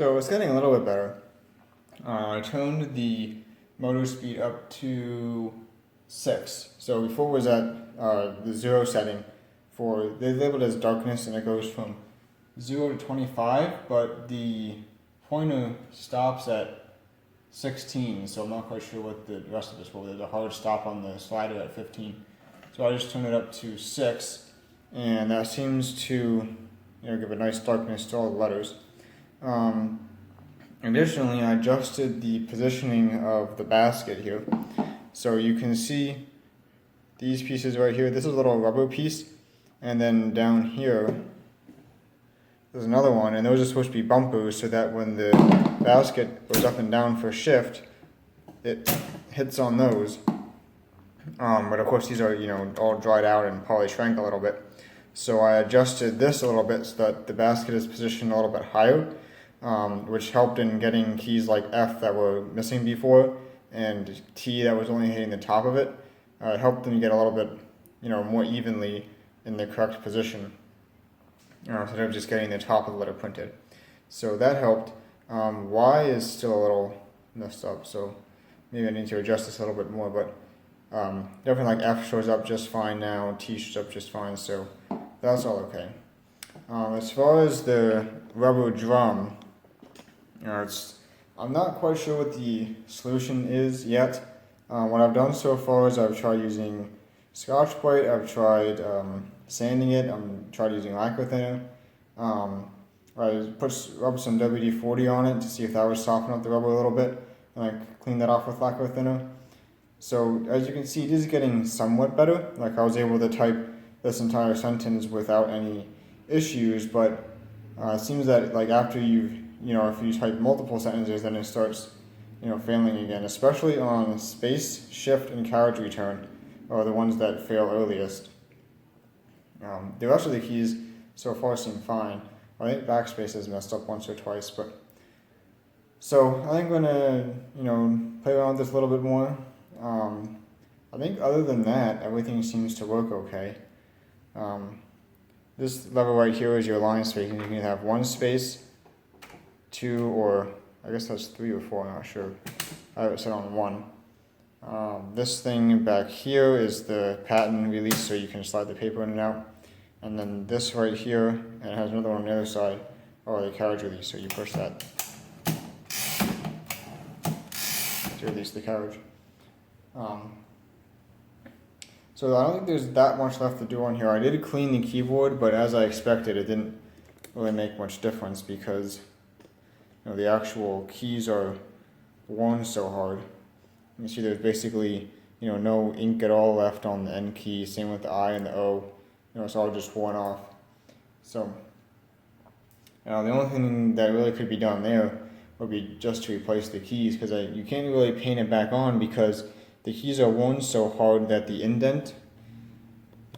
So it's getting a little bit better. I turned the motor speed up to 6. So before it was at the 0 setting for, they labeled it as darkness, and it goes from 0 to 25, but the pointer stops at 16, so I'm not quite sure what the rest of this will. There's a hard stop on the slider at 15. So I just turned it up to 6, and that seems to give a nice darkness to all the letters. Additionally, I adjusted the positioning of the basket here. So you can see these pieces right here. This is a little rubber piece, and then down here there's another one, and those are supposed to be bumpers so that when the basket goes up and down for shift, it hits on those. But of course these are all dried out and probably shrank a little bit. So I adjusted this a little bit so that the basket is positioned a little bit higher, which helped in getting keys like F that were missing before and T that was only hitting the top of it. It helped them get a little bit more evenly in the correct position instead of just getting the top of the letter printed. So that helped. Y is still a little messed up, so maybe I need to adjust this a little bit more, but definitely like F shows up just fine now, T shows up just fine, so that's all okay. As far as the rubber drum, I'm not quite sure what the solution is yet. What I've done so far is I've tried using Scotch-Brite, I've tried sanding it, I've tried using lacquer thinner. I rubbed some WD-40 on it to see if that would soften up the rubber a little bit, and I cleaned that off with lacquer thinner. So as you can see, it is getting somewhat better. Like I was able to type this entire sentence without any issues, but it seems that like after if you type multiple sentences, then it starts failing again, especially on space, shift, and carriage return are the ones that fail earliest. The rest of the keys so far seem fine. I think backspace is messed up once or twice, but so I think I'm gonna play around with this a little bit more. I think other than that, everything seems to work okay. This lever right here is your line space, and you can have 1 space, 2, or I guess that's 3 or 4, I'm not sure. I have it set on 1. This thing back here is the pattern release, so you can slide the paper in and out. And then this right here, and it has another one on the other side, or the carriage release, so you push that to release the carriage. So I don't think there's that much left to do on here. I did clean the keyboard, but as I expected, it didn't really make much difference because the actual keys are worn so hard. You can see there's basically no ink at all left on the N key. Same with the I and the O. It's all just worn off. So the only thing that really could be done there would be just to replace the keys, because you can't really paint it back on because the keys are worn so hard that the indent,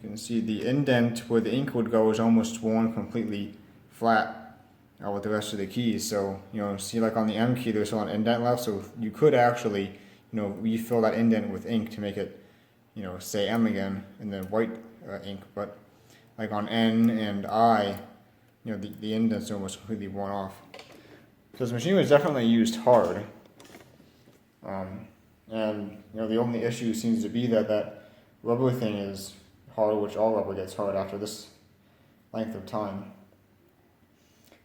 you can see the indent where the ink would go is almost worn completely flat with the rest of the keys. So see like on the M key there's still an indent left, so you could actually refill that indent with ink to make it say M again in the white ink, but like on N and I, the indents are almost completely worn off. So this machine was definitely used hard, and the only issue seems to be that rubber thing is hard, which all rubber gets hard after this length of time.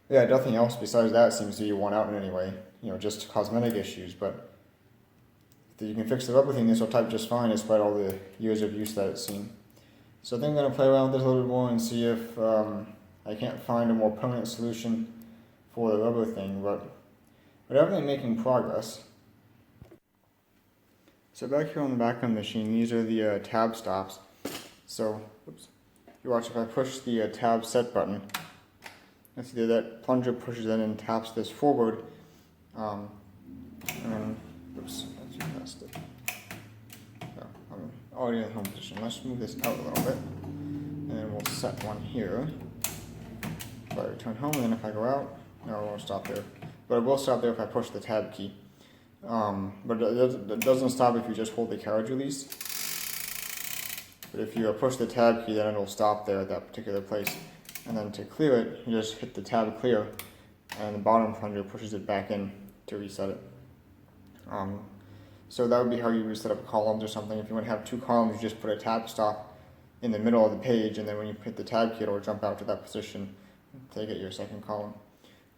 Yeah, nothing else besides that seems to be worn out in any way, just cosmetic issues, but if you can fix the rubber thing, this will type just fine despite all the years of use that it's seen. So I think I'm going to play around with this a little bit more and see if I can't find a more permanent solution for the rubber thing, but we're definitely making progress. So back here on the back of the machine, these are the tab stops. So, you watch if I push the tab set button, let's see that plunger pushes in and taps this forward, and then, let's see past it. So, I'm already in the home position. Let's move this out a little bit, and then we'll set one here. If I return home, and then if I go out, no, it won't stop there. But it will stop there if I push the tab key. But it doesn't stop if you just hold the carriage release. But if you push the tab key, then it'll stop there at that particular place. And then to clear it, you just hit the tab clear, and the bottom plunger pushes it back in to reset it. So that would be how you would set up columns or something. If you want to have two columns, you just put a tab stop in the middle of the page, and then when you hit the tab key, it'll jump out to that position to get your second column.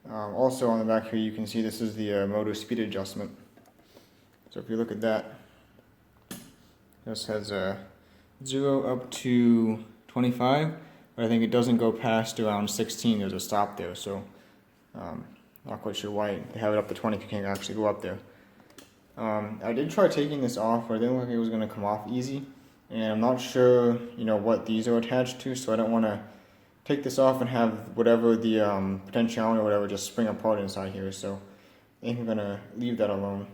Also on the back here, you can see this is the motor speed adjustment. So if you look at that, this has a 0 up to 25, but I think it doesn't go past around 16. There's a stop there, so not quite sure why they have it up to 20 if you can't actually go up there. I did try taking this off, but it didn't look like it was going to come off easy, and I'm not sure, what these are attached to, so I don't want to take this off and have whatever the potentiometer or whatever just spring apart inside here, so I think I'm going to leave that alone.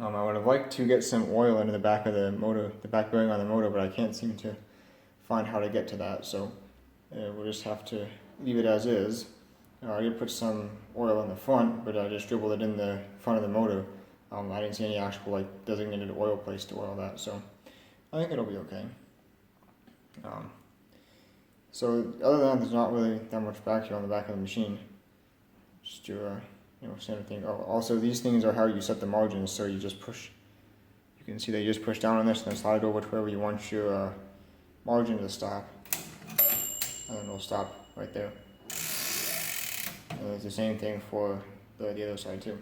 I would have liked to get some oil into the back of the motor, the back bearing on the motor, but I can't seem to find how to get to that, so we'll just have to leave it as is. I did put some oil in the front, but I just dribbled it in the front of the motor. I didn't see any actual designated oil place to oil that, so I think it'll be okay. So other than that, there's not really that much back here on the back of the machine. Just your standard thing. Oh, also these things are how you set the margins. So you just push. You can see that you just push down on this and then slide it over to wherever you want your margin to stop, and then it'll stop right there. And it's the same thing for the other side too.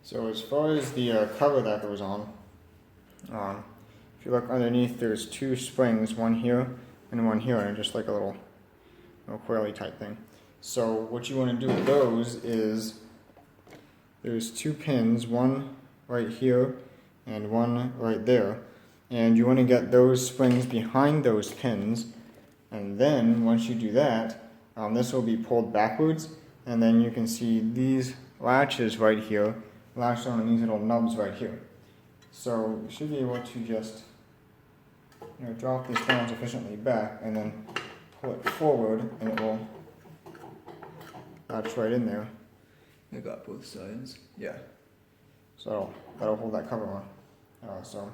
So as far as the cover that goes on, if you look underneath, there's two springs, one here and one here, and just like a little coily type thing. So what you want to do with those is there's two pins, one right here and one right there, and you want to get those springs behind those pins, and then once you do that, this will be pulled backwards, and then you can see these latches right here latched on these little nubs right here. So you should be able to just drop this down sufficiently back and then pull it forward, and it will latch right in there. I got both sides. Yeah. So that'll hold that cover on. So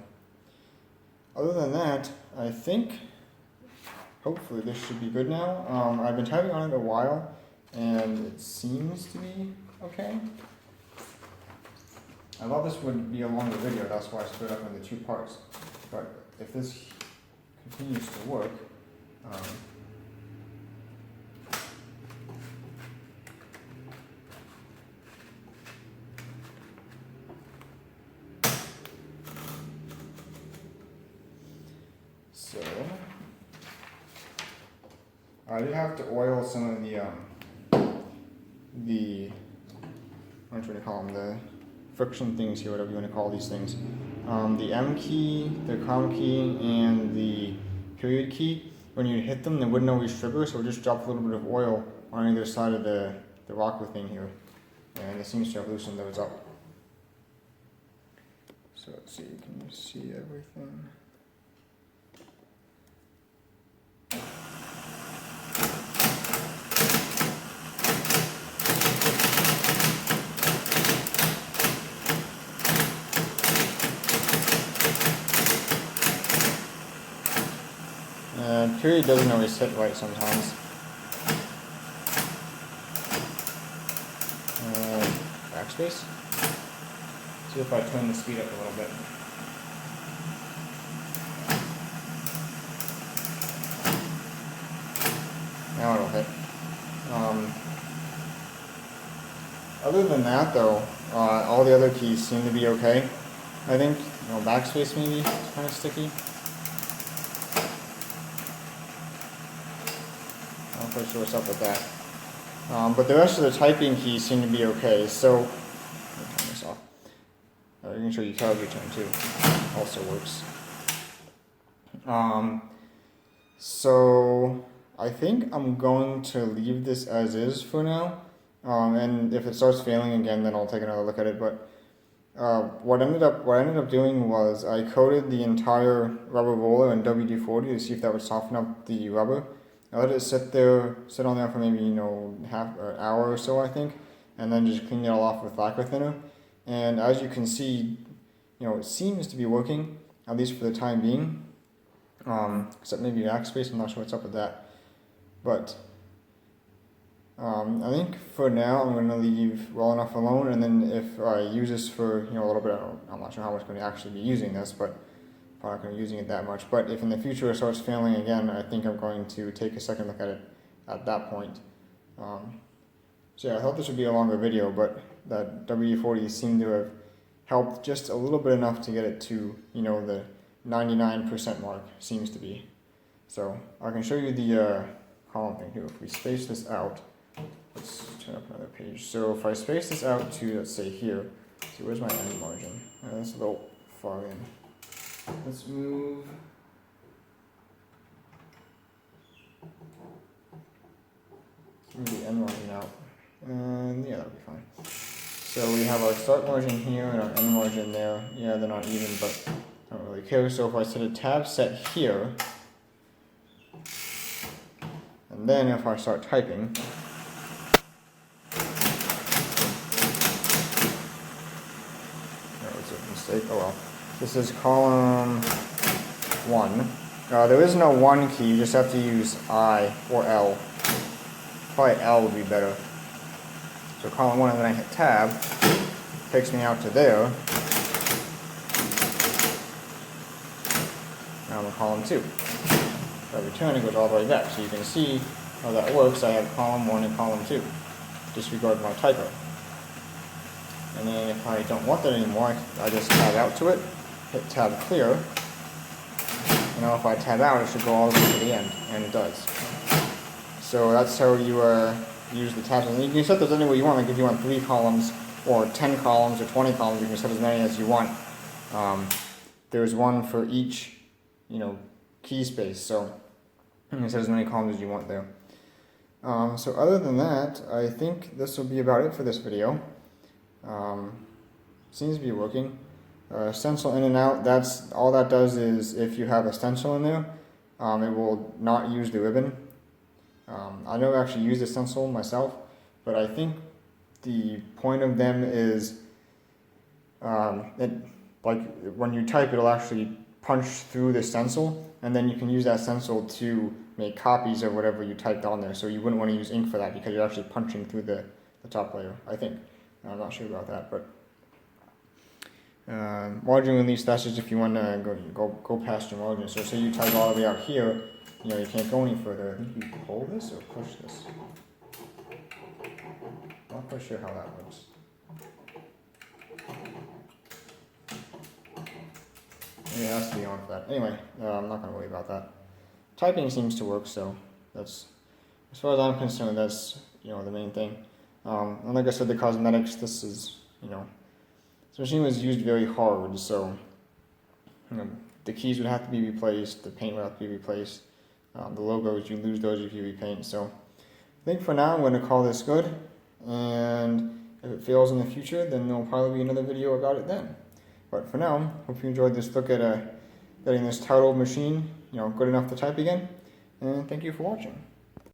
other than that, I think hopefully this should be good now. I've been typing on it a while, and it seems to be okay. I thought this would be a longer video, that's why I split it up into two parts. But if this continues to work, so I did have to oil some of the what do you call them, the friction things here, whatever you want to call these things. The M key, the comma key, and the period key, when you hit them, they wouldn't always trigger, so just drop a little bit of oil on either side of the rocker thing here. And it seems to have loosened those up. So let's see, can you see everything? Period doesn't always hit right sometimes. Backspace. See if I turn the speed up a little bit. Now it'll hit. Other than that though, all the other keys seem to be okay. I think, backspace maybe, it's kind of sticky. I'm not quite sure what's up with that. But the rest of the typing keys seem to be okay, so let me turn this off. You can show you card return too, also works. So I think I'm going to leave this as is for now, and if it starts failing again, then I'll take another look at it. But what I ended up doing was I coated the entire rubber roller in WD-40 to see if that would soften up the rubber. I let it sit on there for maybe half an hour or so, I think, and then just clean it all off with lacquer thinner. And as you can see, it seems to be working, at least for the time being. Except maybe backspace, I'm not sure what's up with that. But I think for now I'm going to leave well enough alone, and then if I use this for a little bit, I'm not sure how much I'm going to actually be using this, but probably not going to be using it that much. But if in the future it starts failing again, I think I'm going to take a second look at it at that point. So yeah, I thought this would be a longer video, but that WD-40 seemed to have helped just a little bit enough to get it to, the 99% mark, seems to be. So I can show you the column thing here. If we space this out, let's turn up another page. So if I space this out to, let's say here, see, where's my end margin? That's a little far in. Let's move. Move the end margin out. And yeah, that'll be fine. So we have our start margin here and our end margin there. Yeah, they're not even, but I don't really care. So if I set a tab set here, and then if I start typing, that was a mistake. Oh well. This is column 1. There is no 1 key, you just have to use I or L. Probably L would be better. So column 1, and then I hit tab, takes me out to there. Now I'm in column 2. If I return, it goes all the way back. So you can see how that works. I have column 1 and column 2. Disregard my typo. And then if I don't want that anymore, I just tab out to it, hit tab clear. And now if I tab out, it should go all the way to the end, and it does. So that's how you use the tabs. And you can set those any way you want. Like if you want 3 columns, or 10 columns, or 20 columns, you can set as many as you want. There's one for each, key space. So you can set as many columns as you want there. So other than that, I think this will be about it for this video. Seems to be working. Stencil in and out, that's all that does is if you have a stencil in there, it will not use the ribbon. I never actually used a stencil myself, but I think the point of them is like when you type, it'll actually punch through the stencil, and then you can use that stencil to make copies of whatever you typed on there. So you wouldn't want to use ink for that because you're actually punching through the top layer, I think. I'm not sure about that, but margin release, that's just if you want to go past your margin. So say you type all the way out here, you can't go any further. I think you pull this or push this. I'm not quite sure how that works. Maybe it has to be on for that. Anyway, I'm not going to worry about that. Typing seems to work, so that's, as far as I'm concerned, that's the main thing. And like I said, the cosmetics, this is, this machine was used very hard, so the keys would have to be replaced, the paint would have to be replaced, the logos, you lose those if you repaint. So I think for now I'm going to call this good, and if it fails in the future, then there'll probably be another video about it then. But for now, hope you enjoyed this look at getting this titled machine, good enough to type again, and thank you for watching.